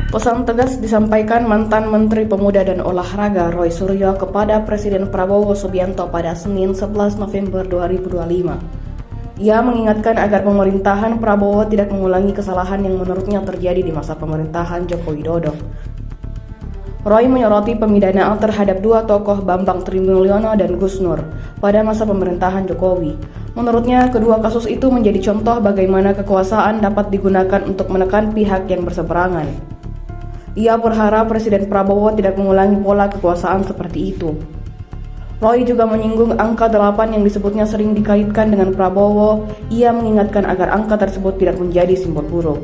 Pesan tegas disampaikan mantan Menteri Pemuda dan Olahraga Roy Suryo kepada Presiden Prabowo Subianto pada Senin 11 November 2025. Ia mengingatkan agar pemerintahan Prabowo tidak mengulangi kesalahan yang menurutnya terjadi di masa pemerintahan Joko Widodo. Roy menyoroti pemidanaan terhadap dua tokoh Bambang Trimulyono dan Gus Nur pada masa pemerintahan Jokowi. Menurutnya, kedua kasus itu menjadi contoh bagaimana kekuasaan dapat digunakan untuk menekan pihak yang berseberangan. Ia berharap Presiden Prabowo tidak mengulangi pola kekuasaan seperti itu. Roy juga menyinggung angka 8 yang disebutnya sering dikaitkan dengan Prabowo. Ia mengingatkan agar angka tersebut tidak menjadi simbol buruk.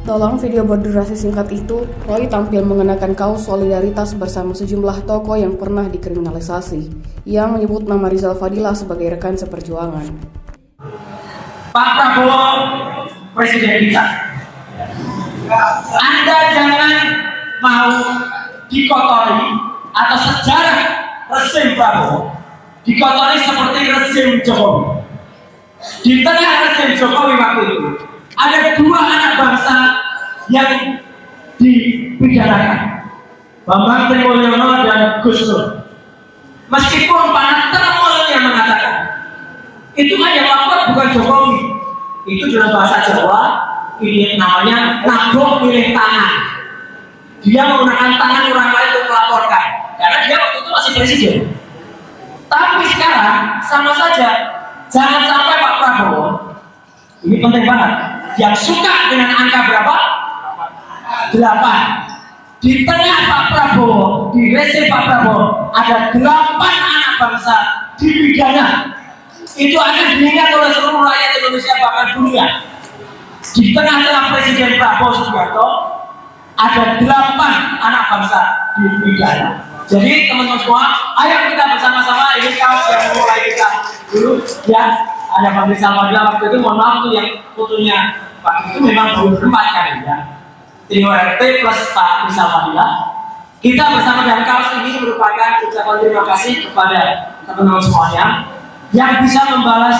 Dalam video berdurasi singkat itu, Roy tampil mengenakan kaos solidaritas bersama sejumlah tokoh yang pernah dikriminalisasi. Ia menyebut nama Rizal Fadila sebagai rekan seperjuangan. Pak Prabowo, Presiden kita. Anda jangan mau dikotori atau sejarah rezim Prabowo dikotori seperti rezim Jokowi. Di tengah rezim Jokowi waktu itu ada dua anak bangsa yang dipidanakan, Bambang Trimulyono dan Gus Nur. Meskipun Pak Trimulyono yang mengatakan itu kan yang lapor bukan Jokowi, itu dalam bahasa Jawa ini namanya nabok milih tangan. Dia menggunakan tangan orang lain untuk melaporkan karena dia waktu itu masih presiden. Tapi sekarang sama saja, jangan sampai Pak Prabowo, ini penting banget, yang suka dengan angka berapa? 8. Di tengah Pak Prabowo, di rezim Pak Prabowo ada 8 anak bangsa dipidana. Itu akan diingat oleh seluruh rakyat Indonesia bahkan dunia. Di tengah-tengah Presiden Prabowo Subianto ada 8 anak bangsa dipidana. Jadi teman-teman semua, ayo kita bersama-sama, ini kaos yang mulai kita dulu ya. Ada Pak Rizal Fadila waktu itu, mohon maaf tuh yang fotonya Pak itu memang baru 4 kali ya. Trio RT plus Pak Rizal Fadila. Kita bersama dengan kaos ini merupakan ucapan terima kasih kepada teman-teman semuanya. Yang bisa membalas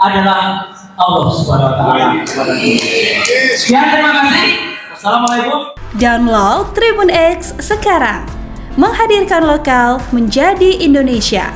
adalah Allah Subhanahu wa Ta'ala. Sekian, terima kasih. Wassalamualaikum. Download Tribun X sekarang, menghadirkan lokal menjadi Indonesia.